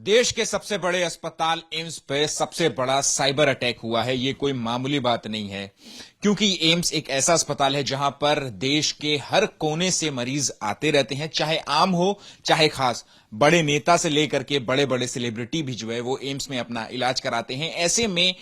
देश के सबसे बड़े अस्पताल एम्स पे सबसे बड़ा साइबर अटैक हुआ है। ये कोई मामूली बात नहीं है, क्योंकि एम्स एक ऐसा अस्पताल है जहां पर देश के हर कोने से मरीज आते रहते हैं, चाहे आम हो चाहे खास। बड़े नेता से लेकर के बड़े बड़े सेलिब्रिटी भी जो है वो एम्स में अपना इलाज कराते हैं। ऐसे में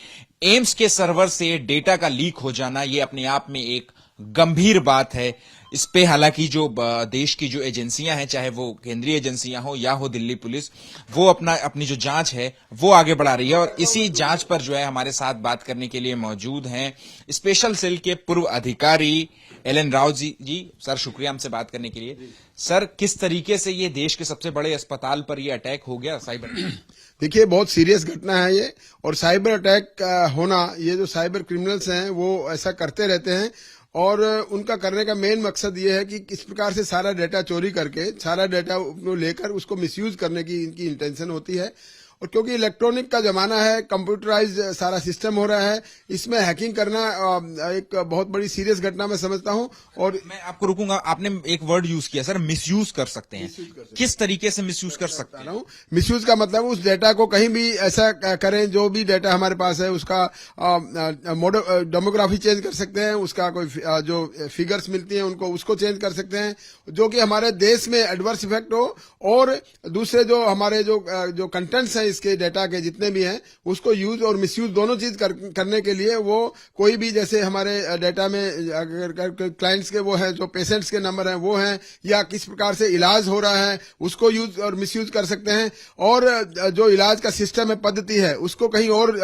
एम्स के सर्वर से डेटा का लीक हो जाना ये अपने आप में एक गंभीर बात है। इस पे हालांकि जो देश की जो एजेंसियां हैं, चाहे वो केंद्रीय एजेंसियां हो या हो दिल्ली पुलिस, वो अपनी जो जांच है वो आगे बढ़ा रही है। और इसी जांच पर जो है हमारे साथ बात करने के लिए मौजूद हैं स्पेशल सेल के पूर्व अधिकारी एल.एन. राव जी। सर, शुक्रिया हमसे बात करने के लिए। सर, किस तरीके से ये देश के सबसे बड़े अस्पताल पर ये अटैक हो गया, साइबर अटैक? देखिए, बहुत सीरियस घटना है ये। और साइबर अटैक होना, ये जो साइबर क्रिमिनल्स हैं वो ऐसा करते रहते हैं। और उनका करने का मेन मकसद ये है कि किस प्रकार से सारा डेटा चोरी करके, सारा डेटा लेकर उसको मिसयूज करने की इनकी इंटेंशन होती है। और क्योंकि इलेक्ट्रॉनिक का जमाना है, कंप्यूटराइज सारा सिस्टम हो रहा है, इसमें हैकिंग करना एक बहुत बड़ी सीरियस घटना मैं समझता हूं। और मैं आपको रुकूंगा, आपने एक वर्ड यूज किया सर, मिसयूज कर सकते हैं। किस तरीके से मिसयूज कर सकते हैं? मिसयूज का मतलब उस डेटा को कहीं भी ऐसा करें, जो भी डेटा हमारे पास है उसका डेमोग्राफी चेंज कर सकते हैं, उसका कोई जो फिगर्स मिलती हैं उनको उसको चेंज कर सकते हैं, जो कि हमारे देश में एडवर्स इफेक्ट हो। और दूसरे जो हमारे जो कंटेंट्स हैं इसके डेटा के जितने भी हैं, उसको यूज और मिसयूज दोनों चीज करने के लिए वो कोई भी, जैसे हमारे डेटा में अगर क्लाइंट्स के वो है, जो पेशेंट्स के नंबर हैं वो हैं, या किस प्रकार से इलाज हो रहा है उसको यूज और मिसयूज कर सकते हैं। और जो इलाज का सिस्टम है, पद्धति है, उसको कहीं और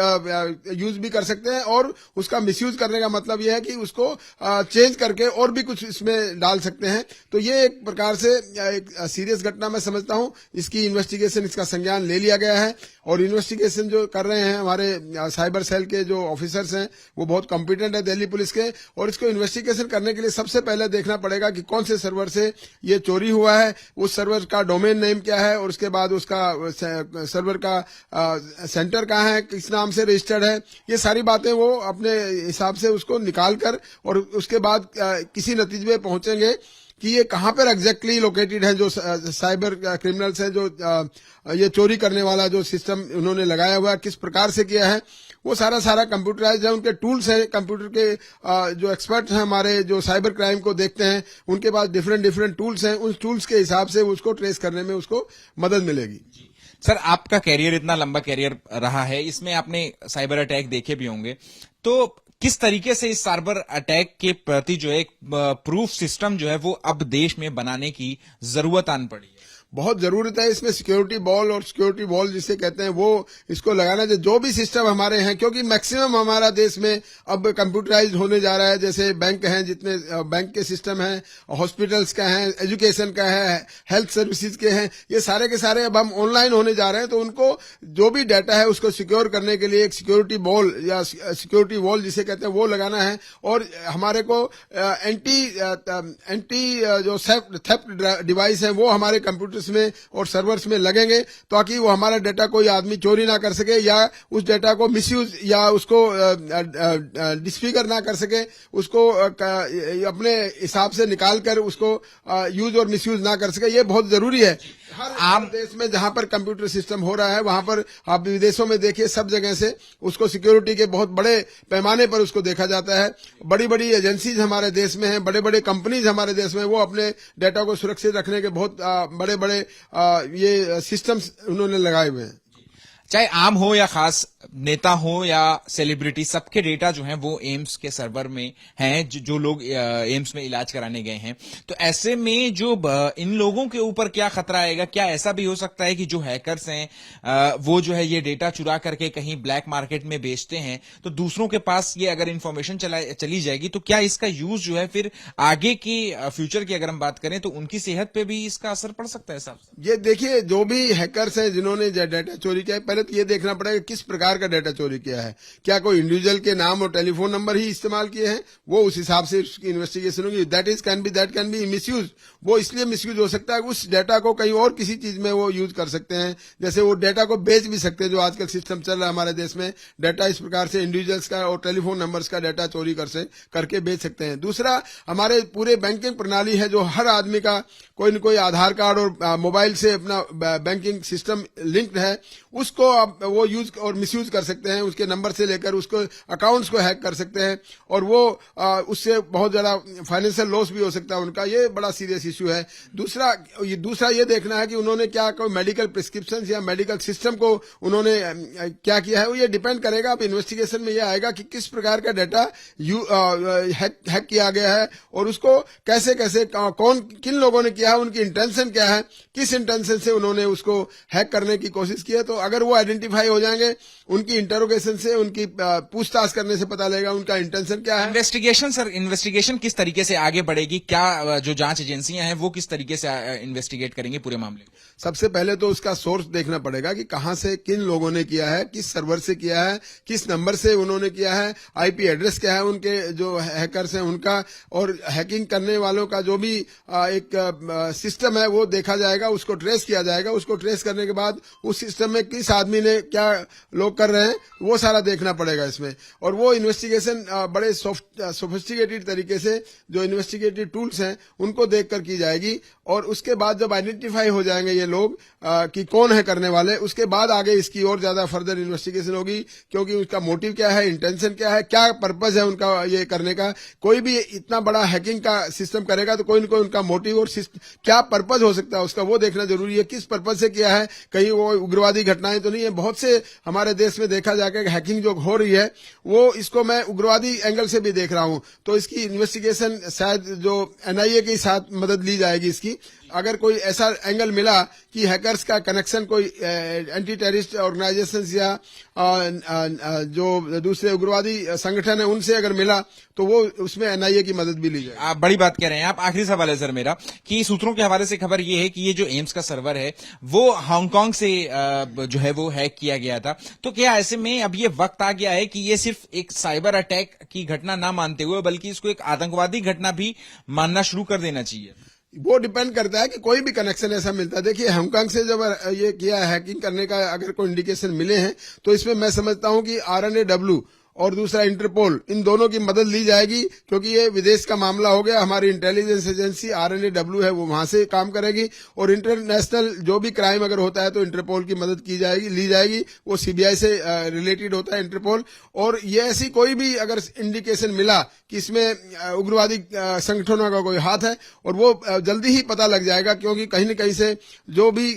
यूज भी कर सकते हैं। और उसका मिसयूज करने का मतलब यह है कि उसको चेंज करके और भी कुछ इसमें डाल सकते हैं। तो ये एक प्रकार से एक सीरियस घटना मैं समझता हूं। इसकी इन्वेस्टिगेशन, इसका संज्ञान ले लिया गया है। और इन्वेस्टिगेशन जो कर रहे हैं हमारे साइबर सेल के जो ऑफिसर्स हैं वो बहुत कॉम्पिटेंट है दिल्ली पुलिस के। और इसको इन्वेस्टिगेशन करने के लिए सबसे पहले देखना पड़ेगा कि कौन से सर्वर से ये चोरी हुआ है, उस सर्वर का डोमेन नेम क्या है, और उसके बाद उसका सर्वर का सेंटर कहाँ है, किस नाम से रजिस्टर्ड है। ये सारी बातें वो अपने हिसाब से उसको निकाल कर और उसके बाद किसी नतीजे पे पहुंचेंगे कि ये कहां पर एग्जैक्टली लोकेटेड है। जो साइबर क्रिमिनल्स हैं, जो ये चोरी करने वाला जो सिस्टम उन्होंने लगाया हुआ है, किस प्रकार से किया है, वो सारा कंप्यूटराइज्ड है। उनके टूल्स हैं, कंप्यूटर के जो एक्सपर्ट हैं हमारे, जो साइबर क्राइम को देखते हैं, उनके पास डिफरेंट टूल्स हैं। उन टूल्स के हिसाब से उसको ट्रेस करने में उसको मदद मिलेगी। सर, आपका कैरियर, इतना लंबा कैरियर रहा है, इसमें आपने साइबर अटैक देखे भी होंगे, तो किस तरीके से इस साइबर अटैक के प्रति जो है प्रूफ सिस्टम जो है वो अब देश में बनाने की जरूरत आन पड़ी है? बहुत जरूरत है इसमें सिक्योरिटी बॉल, और सिक्योरिटी वॉल जिसे कहते हैं वो इसको लगाना चाहिए। जो भी सिस्टम हमारे हैं, क्योंकि मैक्सिमम हमारा देश में अब कंप्यूटराइज्ड होने जा रहा है। जैसे बैंक हैं, जितने बैंक के सिस्टम हैं, हॉस्पिटल्स का है, एजुकेशन का है, हेल्थ सर्विसेज के हैं, ये सारे के सारे अब हम ऑनलाइन होने जा रहे हैं। तो उनको जो भी डाटा है उसको सिक्योर करने के लिए एक सिक्योरिटी बॉल या सिक्योरिटी वॉल जिसे कहते हैं वो लगाना है। और हमारे को एंटी जो थेफ्ट डिवाइस है वो हमारे कंप्यूटर में और सर्वर्स में लगेंगे, ताकि वो हमारा डेटा कोई आदमी चोरी ना कर सके, या उस डेटा को मिसयूज या उसको डिसफिगर ना कर सके, उसको अपने हिसाब से निकाल कर उसको यूज और मिसयूज ना कर सके। ये बहुत जरूरी है। हर आम देश में जहां पर कंप्यूटर सिस्टम हो रहा है, वहां पर आप विदेशों में देखिए, सब जगह से उसको सिक्योरिटी के बहुत बड़े पैमाने पर उसको देखा जाता है। बड़ी बड़ी एजेंसीज हमारे देश में हैं, बड़े बड़े कंपनीज हमारे देश में, वो अपने डेटा को सुरक्षित रखने के बहुत बड़े बड़े ये सिस्टम्स उन्होंने लगाए हुए हैं। चाहे आम हो या खास, नेता हो या सेलिब्रिटी, सबके डेटा जो है वो एम्स के सर्वर में हैं, जो लोग एम्स में इलाज कराने गए हैं। तो ऐसे में जो इन लोगों के ऊपर क्या खतरा आएगा? क्या ऐसा भी हो सकता है कि जो हैकर्स हैं वो जो है ये डेटा चुरा करके कहीं ब्लैक मार्केट में बेचते हैं, तो दूसरों के पास ये अगर इन्फॉर्मेशन चली जाएगी तो क्या इसका यूज जो है फिर आगे की फ्यूचर की अगर हम बात करें तो उनकी सेहत पे भी इसका असर पड़ सकता है साहब? ये देखिए, जो भी हैकर्स हैं जिन्होंने डेटा चोरी किया, पहले पहले तो ये देखना पड़ेगा किस प्रकार का डेटा चोरी किया है। क्या कोई इंडिविजुअल के नाम और टेलीफोन नंबर ही इस्तेमाल किए हैं, वो उस हिसाब से उसकी इन्वेस्टिगेशन होगी। दैट कैन बी मिसयूज, वो इसलिए मिसयूज हो सकता है उस डेटा को कहीं और किसी चीज में वो यूज कर सकते हैं। जैसे वो डेटा को बेच भी सकते हैं, जो आजकल सिस्टम चल रहा है हमारे देश में, डेटा इस प्रकार से इंडिविजुअल्स का और टेलीफोन नंबर्स का डेटा चोरी करके बेच सकते हैं। दूसरा, हमारे पूरे बैंकिंग प्रणाली है जो हर आदमी का कोई न कोई आधार कार्ड और मोबाइल से अपना बैंकिंग सिस्टम लिंक्ड है, उसको आप वो यूज और मिसयूज कर सकते हैं। उसके नंबर से लेकर उसको अकाउंट्स को हैक कर सकते हैं और वो उससे बहुत ज्यादा फाइनेंशियल लॉस भी हो सकता है उनका। ये बड़ा सीरियस इश्यू है। दूसरा ये देखना है कि उन्होंने क्या कोई मेडिकल प्रिस्क्रिप्शन या मेडिकल सिस्टम को उन्होंने क्या किया है। वो ये डिपेंड करेगा, अब इन्वेस्टिगेशन में ये आएगा कि किस प्रकार का डेटा हैक किया गया है और उसको कैसे कैसे किन लोगों ने किया है, उनकी इंटेंशन क्या है, किस इंटेंशन से उन्होंने उसको हैक करने की कोशिश की है। तो अगर वो आइडेंटिफाई हो जाएंगे, उनकी इंटरोगेशन से, उनकी पूछताछ करने से पता लगेगा उनका इंटेंशन क्या है। इन्वेस्टिगेशन किस तरीके से आगे बढ़ेगी? क्या जो जांच एजेंसियां हैं वो किस तरीके से इन्वेस्टिगेट करेंगे पूरे मामले को? सबसे पहले तो उसका सोर्स देखना पड़ेगा कि कहां से किन लोगों ने किया है, किस सर्वर से किया है, किस नंबर से उन्होंने किया है, आईपी एड्रेस क्या है उनके जो हैकर्स हैं उनका, और हैकिंग करने वालों का जो भी एक सिस्टम है वो देखा जाएगा, उसको ट्रेस किया जाएगा। उसको ट्रेस करने के बाद उस सिस्टम में किस आदमी ने क्या लोग कर रहे हैं वो सारा देखना पड़ेगा इसमें। और वो इन्वेस्टिगेशन बड़े सोफिस्टिकेटेड तरीके से जो इन्वेस्टिगेटिव टूल्स हैं उनको देखकर की जाएगी। और उसके बाद जब आइडेंटिफाई हो जाएंगे ये लोग कि कौन है करने वाले, उसके बाद आगे इसकी और ज्यादा फर्दर इन्वेस्टिगेशन होगी, क्योंकि उसका मोटिव क्या है, इंटेंशन क्या है, क्या पर्पज है उनका ये करने का। कोई भी इतना बड़ा हैकिंग का सिस्टम करेगा तो कोई न कोई उनका मोटिव और क्या पर्पज हो सकता है उसका, वो देखना जरूरी है। किस पर्पज से किया है, कहीं वो उग्रवादी घटनाएं तो नहीं है। बहुत से हमारे देश में देखा जाकर हैकिंग जो हो रही है वो इसको मैं उग्रवादी एंगल से भी देख रहा हूं। तो इसकी इन्वेस्टिगेशन शायद जो एनआईए के साथ मदद ली जाएगी इसकी। अगर कोई ऐसा एंगल मिला कि हैकर्स का कनेक्शन कोई एंटी टेररिस्ट ऑर्गेनाइजेशन या जो दूसरे उग्रवादी संगठन है उनसे अगर मिला तो वो उसमें एनआईए की मदद भी ली जाए। आप बड़ी बात कह रहे हैं। आप आखिरी सवाल है सर मेरा कि सूत्रों के हवाले से खबर ये है कि ये जो एम्स का सर्वर है वो हांगकांग से जो है वो हैक किया गया था। तो क्या ऐसे में अब ये वक्त आ गया है कि ये सिर्फ एक साइबर अटैक की घटना ना मानते हुए बल्कि इसको एक आतंकवादी घटना भी मानना शुरू कर देना चाहिए? वो डिपेंड करता है कि कोई भी कनेक्शन ऐसा मिलता है। देखिए, हांगकांग से जब ये किया हैकिंग करने का अगर कोई इंडिकेशन मिले हैं तो इसमें मैं समझता हूं कि RNAW और दूसरा इंटरपोल, इन दोनों की मदद ली जाएगी, क्योंकि ये विदेश का मामला हो गया। हमारी इंटेलिजेंस एजेंसी RNAW है वो वहां से काम करेगी, और इंटरनेशनल जो भी क्राइम अगर होता है तो इंटरपोल की मदद ली जाएगी। वो सीबीआई से रिलेटेड होता है इंटरपोल। और ये ऐसी कोई भी अगर इंडिकेशन मिला कि इसमें उग्रवादी संगठनों का कोई हाथ है, और वो जल्दी ही पता लग जाएगा, क्योंकि कहीं न कहीं से जो भी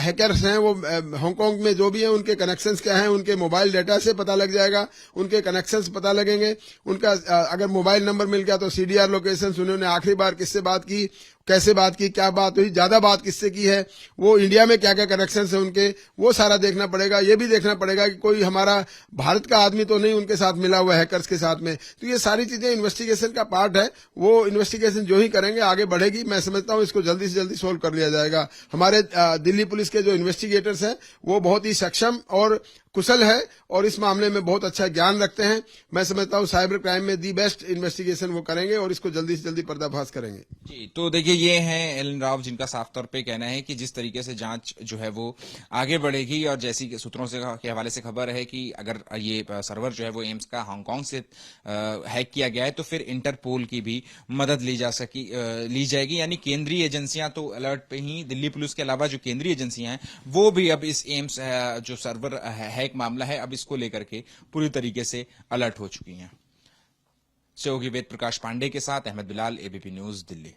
हैकर्स हैं वो हांगकांग में जो भी हैं उनके कनेक्शंस क्या हैं, उनके मोबाइल डाटा से पता लग जाएगा, उनके कनेक्शंस पता लगेंगे। उनका अगर मोबाइल नंबर मिल गया तो CDR लोकेशंस, उन्होंने आखिरी बार किससे बात की, कैसे बात की, क्या बात हुई, ज्यादा बात किससे की है, वो इंडिया में क्या क्या कनेक्शंस है उनके, वो सारा देखना पड़ेगा। ये भी देखना पड़ेगा कि कोई हमारा भारत का आदमी तो नहीं उनके साथ मिला हुआ हैकर्स के साथ में। तो ये सारी चीजें इन्वेस्टिगेशन का पार्ट है। वो इन्वेस्टिगेशन जो ही करेंगे आगे बढ़ेगी। मैं समझता हूं इसको जल्दी से जल्दी सोल्व कर लिया जाएगा। हमारे दिल्ली पुलिस के जो इन्वेस्टिगेटर्स हैं वो बहुत ही सक्षम और कुशल है और इस मामले में बहुत अच्छा ज्ञान रखते हैं। मैं समझता हूं साइबर क्राइम में दी बेस्ट इन्वेस्टिगेशन वो करेंगे और इसको जल्दी से जल्दी पर्दाफाश करेंगे। जी, तो देखिए ये हैं एलन राव, जिनका साफ तौर पे कहना है कि जिस तरीके से जांच जो है वो आगे बढ़ेगी, और जैसी कि सूत्रों से के हवाले से खबर है कि अगर ये सर्वर जो है वो एम्स का हांगकांग से हैक किया गया है तो फिर इंटरपोल की भी मदद ली जाएगी। यानी केंद्रीय एजेंसियां तो अलर्ट पे ही, दिल्ली पुलिस के अलावा जो केंद्रीय एजेंसियां हैं वो भी अब इस एम्स जो सर्वर हैक मामला है अब इसको लेकर के पूरी तरीके से अलर्ट हो चुकी हैं। सहयोगी वेद प्रकाश पांडे के साथ अहमद बिलाल, ABP न्यूज, दिल्ली।